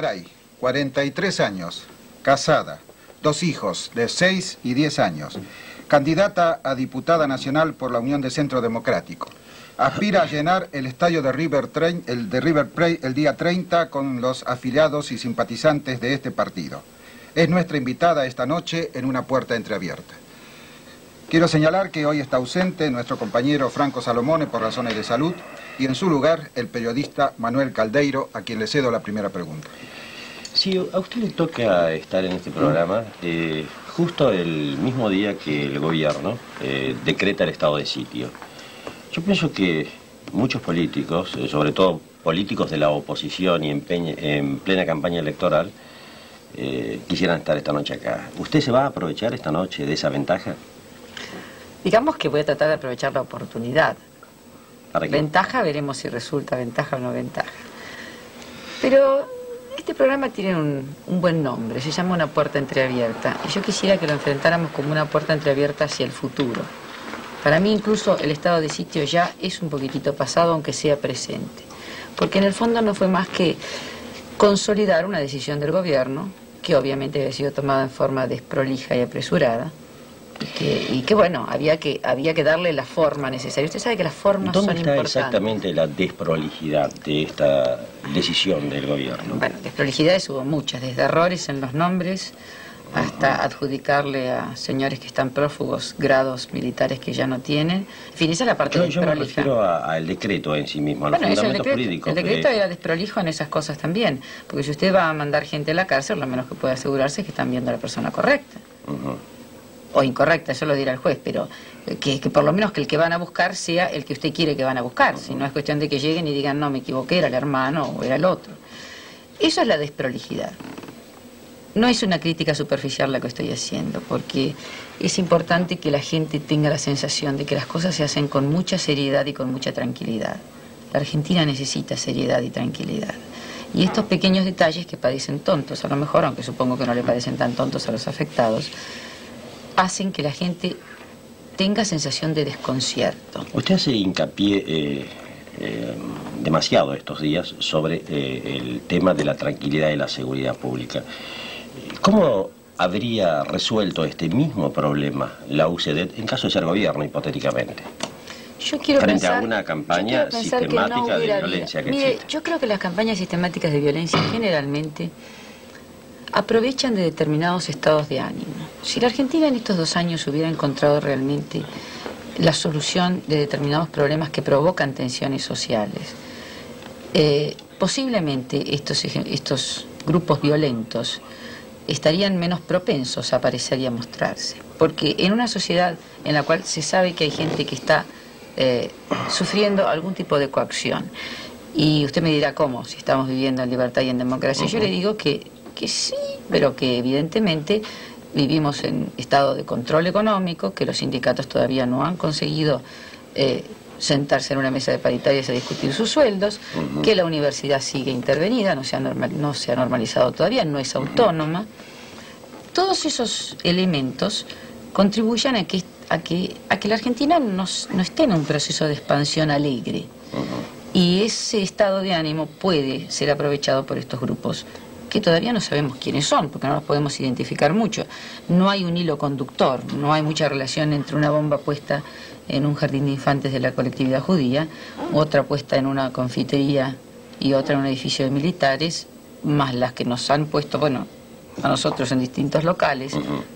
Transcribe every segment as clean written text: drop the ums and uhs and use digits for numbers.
Garay, 43 años, casada, 2 hijos de 6 y 10 años, candidata a diputada nacional por la Unión de Centro Democrático. Aspira a llenar el estadio de River Plate el día 30 con los afiliados y simpatizantes de este partido. Es nuestra invitada esta noche en una puerta entreabierta. Quiero señalar que hoy está ausente nuestro compañero Franco Salomone por razones de salud y en su lugar el periodista Manuel Caldeiro, a quien le cedo la primera pregunta. Sí, a usted le toca estar en este programa justo el mismo día que el gobierno decreta el estado de sitio. Yo pienso que muchos políticos, sobre todo políticos de la oposición y en plena campaña electoral, quisieran estar esta noche acá. ¿Usted se va a aprovechar esta noche de esa ventaja? Digamos que voy a tratar de aprovechar la oportunidad. ¿Para qué? Ventaja, veremos si resulta ventaja o no ventaja. Pero este programa tiene un buen nombre, se llama Una Puerta Entreabierta. Y yo quisiera que lo enfrentáramos como una puerta entreabierta hacia el futuro. Para mí incluso el estado de sitio ya es un poquitito pasado, aunque sea presente. Porque en el fondo no fue más que consolidar una decisión del gobierno, que obviamente había sido tomada en forma desprolija y apresurada, y que bueno, había que darle la forma necesaria. Usted sabe que las formas son importantes. ¿Dónde está exactamente la desprolijidad de esta decisión del gobierno? Bueno, desprolijidades hubo muchas, desde errores en los nombres hasta adjudicarle a señores que están prófugos grados militares que ya no tienen. En fin, esa es la parte desprolija. Yo me refiero al decreto en sí mismo, a los fundamentos jurídicos. El decreto era desprolijo en esas cosas también, porque si usted va a mandar gente a la cárcel, lo menos que puede asegurarse es que están viendo a la persona correcta. O incorrecta, eso lo dirá el juez, pero que por lo menos que el que van a buscar sea el que usted quiere que van a buscar. Si no es cuestión de que lleguen y digan, no, me equivoqué, era el hermano o era el otro. Eso es la desprolijidad. No es una crítica superficial la que estoy haciendo, porque es importante que la gente tenga la sensación de que las cosas se hacen con mucha seriedad y con mucha tranquilidad. La Argentina necesita seriedad y tranquilidad. Y estos pequeños detalles que parecen tontos, a lo mejor, aunque supongo que no le parecen tan tontos a los afectados, hacen que la gente tenga sensación de desconcierto. Usted hace hincapié demasiado estos días sobre el tema de la tranquilidad y la seguridad pública. ¿Cómo habría resuelto este mismo problema la UCD en caso de ser gobierno, hipotéticamente? Yo quiero frente pensar, a una campaña sistemática de violencia que Mire, existe. yo creo que las campañas sistemáticas de violencia generalmente aprovechan de determinados estados de ánimo. Si la Argentina en estos 2 años hubiera encontrado realmente la solución de determinados problemas que provocan tensiones sociales, posiblemente estos grupos violentos estarían menos propensos a aparecer y a mostrarse. Porque en una sociedad en la cual se sabe que hay gente que está sufriendo algún tipo de coacción, y usted me dirá, ¿cómo? Si estamos viviendo en libertad y en democracia. Yo le digo que sí, pero que evidentemente vivimos en estado de control económico, que los sindicatos todavía no han conseguido sentarse en una mesa de paritarias a discutir sus sueldos, que la universidad sigue intervenida, no se ha normalizado todavía, no es autónoma. Todos esos elementos contribuyen a que la Argentina no esté en un proceso de expansión alegre. Y ese estado de ánimo puede ser aprovechado por estos grupos, que todavía no sabemos quiénes son, porque no los podemos identificar mucho. No hay un hilo conductor, no hay mucha relación entre una bomba puesta en un jardín de infantes de la colectividad judía, otra puesta en una confitería y otra en un edificio de militares, más las que nos han puesto, bueno, a nosotros en distintos locales,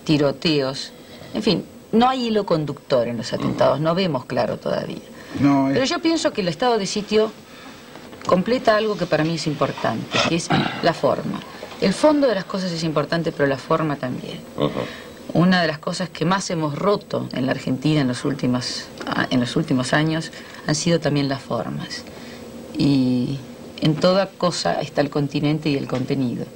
tiroteos, en fin, no hay hilo conductor en los atentados, no vemos claro todavía. Pero yo pienso que el estado de sitio completa algo que para mí es importante, que es la forma. El fondo de las cosas es importante, pero la forma también. Una de las cosas que más hemos roto en la Argentina en los últimos años han sido también las formas. Y en toda cosa está el continente y el contenido.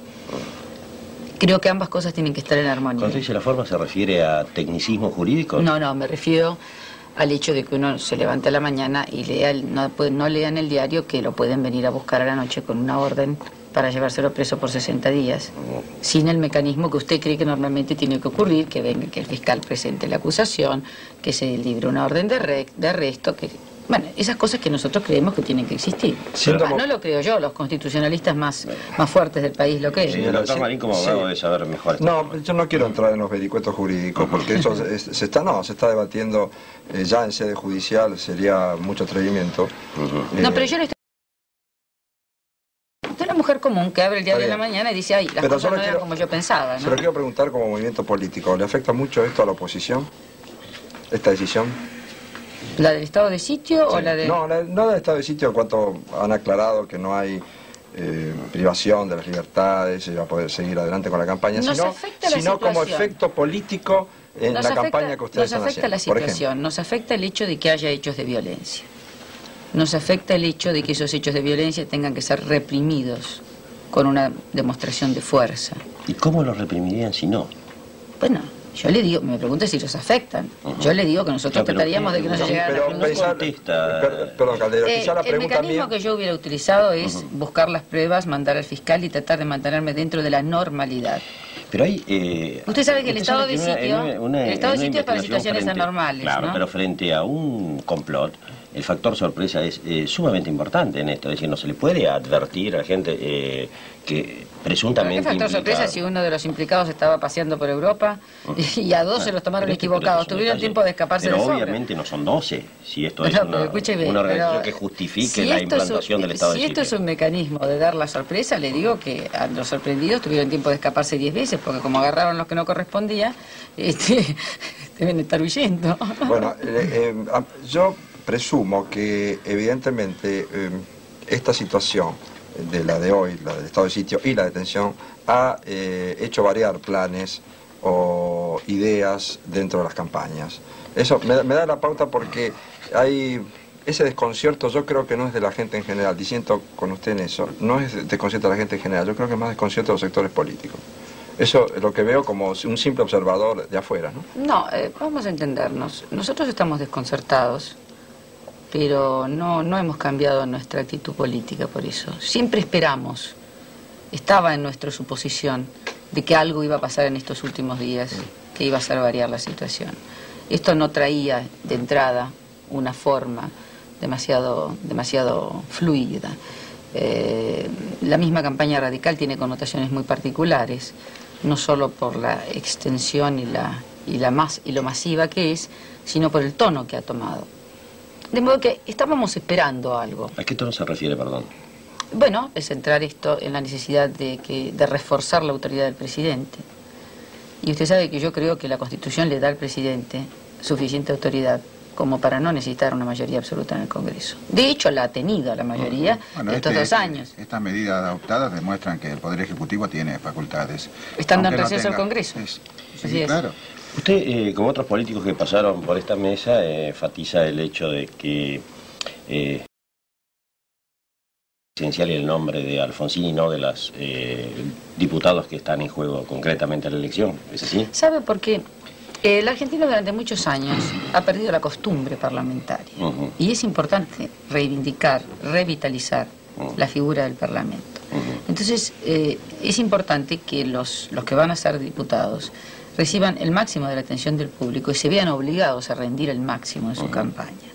Creo que ambas cosas tienen que estar en armonía. Cuando dice la forma, ¿se refiere a tecnicismo jurídico? No, me refiero al hecho de que uno se levante a la mañana y lea no lea en el diario que lo pueden venir a buscar a la noche con una orden para llevárselo preso por 60 días, sin el mecanismo que usted cree que normalmente tiene que ocurrir, que venga, que el fiscal presente la acusación, que se libre una orden de arresto, que Bueno, esas cosas que nosotros creemos que tienen que existir. No lo creo yo, los constitucionalistas más fuertes del país lo creen. Sí, el doctor Marín como abogado debe saber mejor. No, yo no quiero entrar en los vericuetos jurídicos, porque eso se está debatiendo ya en sede judicial, sería mucho atrevimiento. No, pero yo le estoy... Usted es una mujer común que abre el diario de la mañana y dice, ay, las cosas no eran como yo pensaba, ¿no? Se lo quiero preguntar como movimiento político, ¿le afecta mucho esto a la oposición? ¿Esta decisión? ¿La del estado de sitio o la de...? No, no del estado de sitio, en cuanto han aclarado que no hay privación de las libertades, se va a poder seguir adelante con la campaña, sino como efecto político en la campaña que ustedes están haciendo. Nos afecta la situación, nos afecta el hecho de que haya hechos de violencia. Nos afecta el hecho de que esos hechos de violencia tengan que ser reprimidos con una demostración de fuerza. ¿Y cómo los reprimirían si no? Bueno, yo le digo, me pregunta si los afectan. Yo le digo que nosotros trataríamos de que no se llegara a la... Perdón, Calderón, quizá la pregunta el mecanismo que yo hubiera utilizado es buscar las pruebas, mandar al fiscal y tratar de mantenerme dentro de la normalidad. Pero hay... usted sabe que el estado de sitio... el estado de sitio es para situaciones anormales, claro, ¿no? Pero frente a un complot, el factor sorpresa es sumamente importante en esto. Es decir, no se le puede advertir a la gente que presuntamente... ¿Qué factor sorpresa si uno de los implicados estaba paseando por Europa y a 12 los tomaron equivocados? Tuvieron tiempo de escaparse de Pero obviamente no son 12, si esto es una organización que justifique la implantación del estado de sitio. Si esto es un mecanismo de dar la sorpresa, le digo que a los sorprendidos tuvieron tiempo de escaparse 10 veces, porque como agarraron los que no correspondía, deben estar huyendo. Bueno, yo presumo que evidentemente esta situación de la de hoy, la del estado de sitio y la detención, ha hecho variar planes o ideas dentro de las campañas. Eso me da la pauta porque hay ese desconcierto, yo creo que no es de la gente en general, disiento con usted en eso, no es desconcierto de la gente en general, yo creo que es más desconcierto de los sectores políticos. Eso es lo que veo como un simple observador de afuera, ¿no? No, vamos a entendernos. Nosotros estamos desconcertados, pero no hemos cambiado nuestra actitud política por eso. Siempre esperamos, estaba en nuestra suposición de que algo iba a pasar en estos últimos días, que iba a hacer variar la situación. Esto no traía de entrada una forma demasiado fluida. La misma campaña radical tiene connotaciones muy particulares, no solo por la extensión y lo masiva que es, sino por el tono que ha tomado. De modo que estábamos esperando algo. ¿A qué tono se refiere, perdón? Bueno, es centrar esto en la necesidad de reforzar la autoridad del presidente. Y usted sabe que yo creo que la Constitución le da al presidente suficiente autoridad como para no necesitar una mayoría absoluta en el Congreso. De hecho, la ha tenido la mayoría en estos 2 años. Estas medidas adoptadas demuestran que el Poder Ejecutivo tiene facultades. Estando en receso el Congreso. Sí, claro. Usted, como otros políticos que pasaron por esta mesa, enfatiza el hecho de que esencial el nombre de Alfonsín y no de los diputados que están en juego concretamente en la elección. ¿Es así? ¿Sabe por qué? El argentino durante muchos años ha perdido la costumbre parlamentaria y es importante reivindicar, revitalizar la figura del Parlamento. Entonces, es importante que los que van a ser diputados reciban el máximo de la atención del público y se vean obligados a rendir el máximo en su campaña.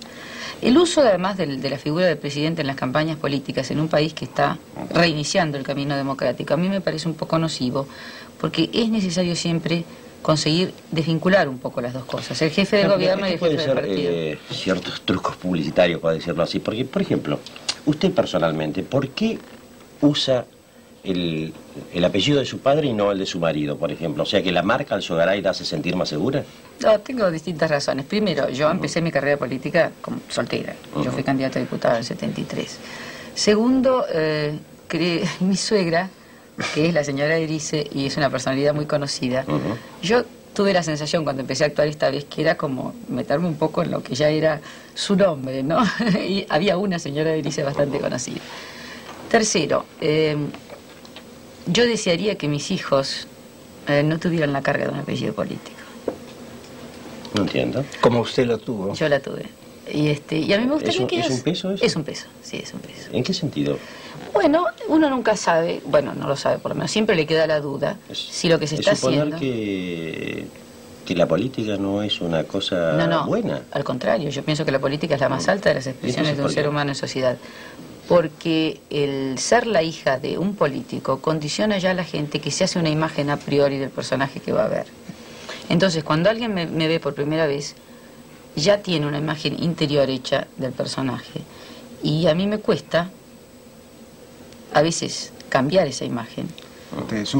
El uso, además, de la figura del presidente en las campañas políticas en un país que está reiniciando el camino democrático, a mí me parece un poco nocivo, porque es necesario siempre conseguir desvincular un poco las dos cosas, el jefe del gobierno y el jefe del partido. Ciertos trucos publicitarios, para decirlo así, porque, por ejemplo, usted personalmente, ¿por qué usa el apellido de su padre y no el de su marido, por ejemplo? O sea, que la marca Alzogaray la hace sentir más segura. No, tengo distintas razones. Primero, yo empecé mi carrera política como soltera. Yo fui candidata a diputada en el 73. Segundo, mi suegra, que es la señora Erice y es una personalidad muy conocida, yo tuve la sensación cuando empecé a actuar esta vez que era como meterme un poco en lo que ya era su nombre, ¿no? Y había una señora Erice bastante conocida. Tercero, yo desearía que mis hijos no tuvieran la carga de un apellido político. No entiendo. Como usted lo tuvo. Yo la tuve. Y a mí me gustaría que... ¿Es un peso eso? Es un peso, sí, es un peso. ¿En qué sentido? Bueno, uno nunca sabe, bueno, no lo sabe por lo menos, siempre le queda la duda si lo que se está haciendo... que que la política no es una cosa buena. Al contrario, yo pienso que la política es la más alta de las expresiones de un ser humano en sociedad. Porque el ser la hija de un político condiciona ya a la gente que se hace una imagen a priori del personaje que va a ver. Entonces, cuando alguien me ve por primera vez, ya tiene una imagen interior hecha del personaje. Y a mí me cuesta, a veces, cambiar esa imagen.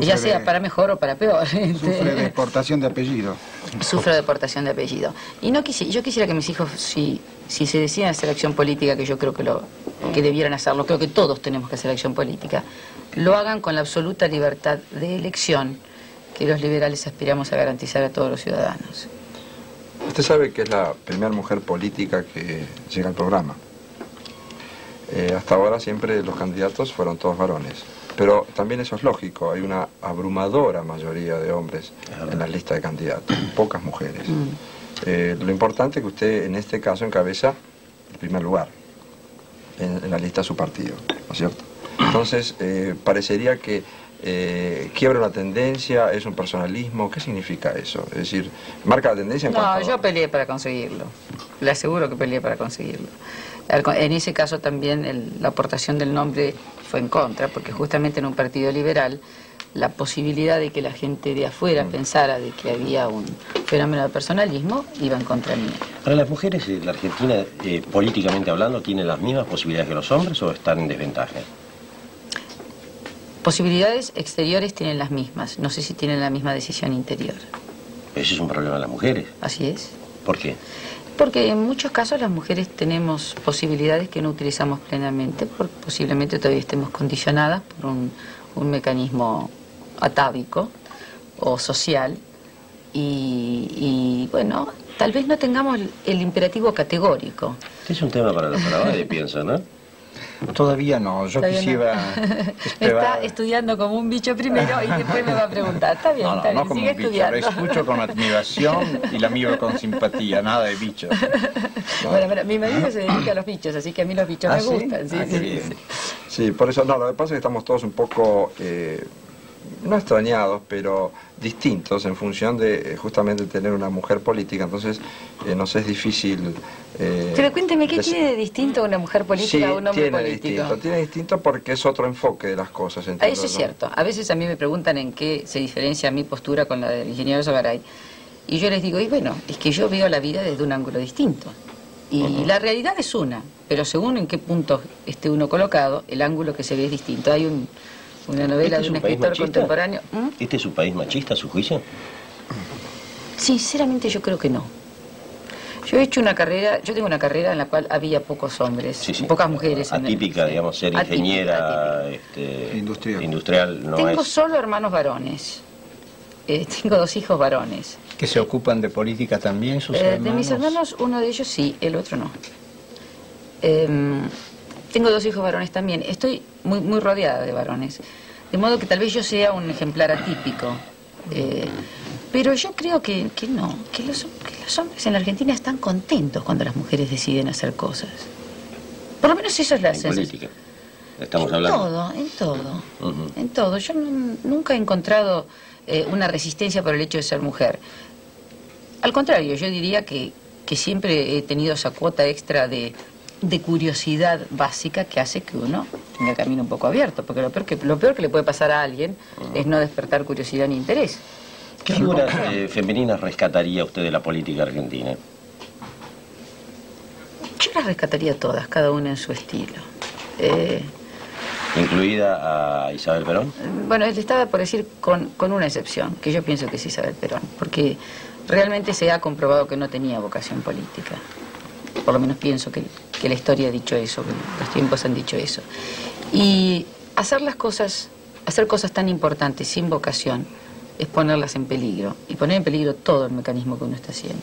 Ya sea para mejor o para peor. Sufre de deportación de apellido. Sufro de deportación de apellido. Y yo quisiera que mis hijos, si se deciden hacer acción política, que yo creo que debieran hacerlo, creo que todos tenemos que hacer acción política, lo hagan con la absoluta libertad de elección que los liberales aspiramos a garantizar a todos los ciudadanos. Usted sabe que es la primera mujer política que llega al programa. Hasta ahora siempre los candidatos fueron todos varones. Pero también eso es lógico, hay una abrumadora mayoría de hombres en la lista de candidatos, pocas mujeres. Lo importante es que usted en este caso encabeza el primer lugar en la lista de su partido, ¿no es cierto? Entonces, parecería que quiebra una tendencia, es un personalismo. ¿Qué significa eso? Es decir, ¿marca la tendencia en cuanto a... No, yo peleé para conseguirlo. Le aseguro que peleé para conseguirlo. En ese caso también la aportación del nombre fue en contra, porque justamente en un partido liberal la posibilidad de que la gente de afuera pensara de que había un fenómeno de personalismo iba en contra mía. ¿Para las mujeres en la Argentina, políticamente hablando, tienen las mismas posibilidades que los hombres o están en desventaja? Posibilidades exteriores tienen las mismas, no sé si tienen la misma decisión interior. Ese es un problema de las mujeres. Así es. ¿Por qué? Porque en muchos casos las mujeres tenemos posibilidades que no utilizamos plenamente, porque posiblemente todavía estemos condicionadas por un mecanismo atávico o social y bueno, tal vez no tengamos el imperativo categórico. Es un tema para Bade, pienso, ¿no? Todavía no, yo quisiera... Me está estudiando como un bicho primero y después me va a preguntar. Está bien, está bien, no como sigue un bicho, estudiando. lo escucho con admiración y la miro con simpatía, nada de bichos. Bueno, mi marido se dedica a los bichos, así que a mí los bichos me gustan. Sí. Sí, por eso, lo que pasa es que estamos todos un poco, no extrañados, pero distintos en función de justamente tener una mujer política, entonces nos es difícil... Pero cuénteme, ¿qué tiene de distinto una mujer política a un hombre político? Tiene distinto porque es otro enfoque de las cosas. Eso es cierto. A veces a mí me preguntan en qué se diferencia mi postura con la del ingeniero Sogaray. Y yo les digo, y bueno, es que yo veo la vida desde un ángulo distinto. Y la realidad es una, pero según en qué punto esté uno colocado, el ángulo que se ve es distinto. Hay una novela de un escritor contemporáneo. ¿Este es un país machista, a su juicio? Sinceramente yo creo que no. Yo tengo una carrera en la cual había pocos hombres, pocas mujeres. Atípica, digamos, ser ingeniera industrial no Tengo es... solo hermanos varones. Tengo 2 hijos varones. ¿Que se ocupan de política también sus hermanos? De mis hermanos, uno de ellos sí, el otro no. Tengo 2 hijos varones también. Estoy muy, muy rodeada de varones. De modo que tal vez yo sea un ejemplar atípico. Pero yo creo que no, que los hombres en la Argentina están contentos cuando las mujeres deciden hacer cosas. Por lo menos eso es la sensación. política, estamos hablando. En todo. En todo. Yo nunca he encontrado una resistencia por el hecho de ser mujer. Al contrario, yo diría que siempre he tenido esa cuota extra de curiosidad básica que hace que uno tenga el camino un poco abierto, porque lo peor que le puede pasar a alguien es no despertar curiosidad ni interés. ¿Qué figuras femeninas rescataría usted de la política argentina? Yo las rescataría todas, cada una en su estilo. ¿Incluida a Isabel Perón? Bueno, le estaba por decir con una excepción, que yo pienso que es Isabel Perón, porque realmente se ha comprobado que no tenía vocación política. Por lo menos pienso que la historia ha dicho eso, que los tiempos han dicho eso. Y hacer cosas tan importantes sin vocación es ponerlas en peligro, y poner en peligro todo el mecanismo que uno está haciendo.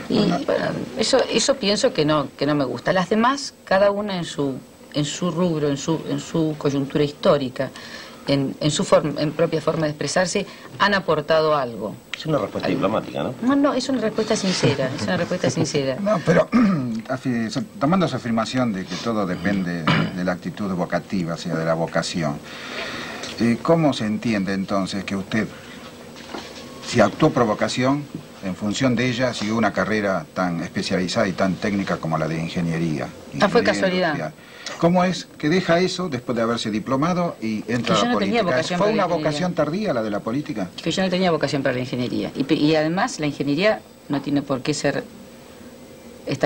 Y bueno, eso pienso que no me gusta. Las demás, cada una en su rubro, en su coyuntura histórica, en su propia forma de expresarse, han aportado algo. Es una respuesta diplomática, ¿no? No, es una respuesta sincera, es una respuesta sincera. No, pero tomando esa afirmación de que todo depende de la actitud vocativa, o sea, de la vocación, ¿cómo se entiende entonces que usted, si actuó por vocación, en función de ella siguió una carrera tan especializada y tan técnica como la de ingeniería. Fue casualidad. Industrial. ¿Cómo es que deja eso después de haberse diplomado y entra a la no tenía política? vocación ¿Fue para una la vocación tardía la de la política? Que yo no tenía vocación para la ingeniería. Y además la ingeniería no tiene por qué estar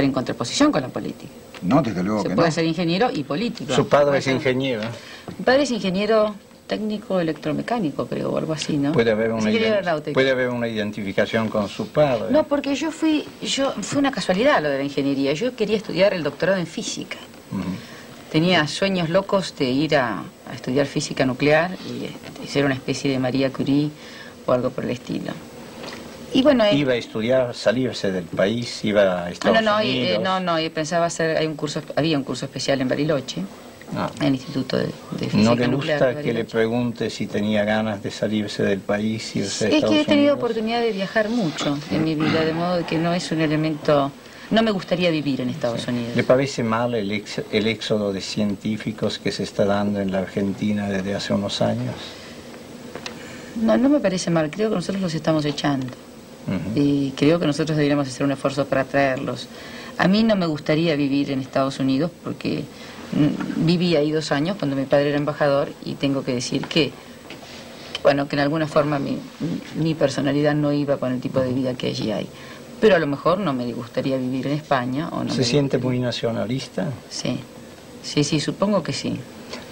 en contraposición con la política. No, desde luego Se que puede no. ser ingeniero y político. Su padre Puede es ser- ingeniero. Mi padre es ingeniero técnico electromecánico, creo, o algo así, ¿no? Puede haber Es una, ingeniero aeronáutico. puede haber una identificación con su padre. No, porque fue una casualidad lo de la ingeniería. Yo quería estudiar el doctorado en física. Ujú. Tenía sueños locos de ir a estudiar física nuclear y ser una especie de María Curie o algo por el estilo. Y bueno, Iba a estudiar, salirse del país, iba a Estados Unidos. yo pensaba había un curso especial en Bariloche, Ah. en el Instituto de Física ¿No le Nuclear de gusta que le Bariloche. pregunte si tenía ganas de salirse del país, irse a Es Estados que he tenido Unidos? oportunidad de viajar mucho en mi vida, de modo que no es un elemento... No me gustaría vivir en Estados Unidos. ¿Le parece mal el éxodo de científicos que se está dando en la Argentina desde hace unos años? No me parece mal, creo que nosotros los estamos echando. Ujú. Y creo que nosotros deberíamos hacer un esfuerzo para traerlos. A mí no me gustaría vivir en Estados Unidos porque viví ahí 2 años cuando mi padre era embajador y tengo que decir que en alguna forma mi personalidad no iba con el tipo de vida que allí hay. Pero a lo mejor no me gustaría vivir en España. O no ¿Se me siente gustaría- muy nacionalista? Sí, supongo que sí.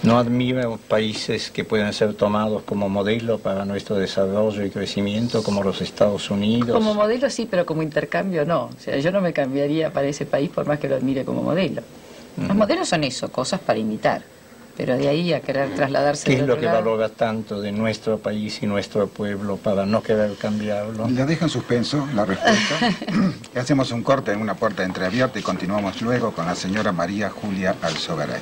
¿No admira países que pueden ser tomados como modelo para nuestro desarrollo y crecimiento, como los Estados Unidos? Como modelo sí, pero como intercambio no. O sea, yo no me cambiaría para ese país por más que lo admire como modelo. Los modelos son eso, cosas para imitar. Pero de ahí a querer trasladarse ¿Qué de es lo otro que lado- valora tanto de nuestro país y nuestro pueblo para no querer cambiarlo? La deja en suspenso la respuesta. Y hacemos un corte en una puerta entreabierta y continuamos luego con la señora María Julia Alzogaray.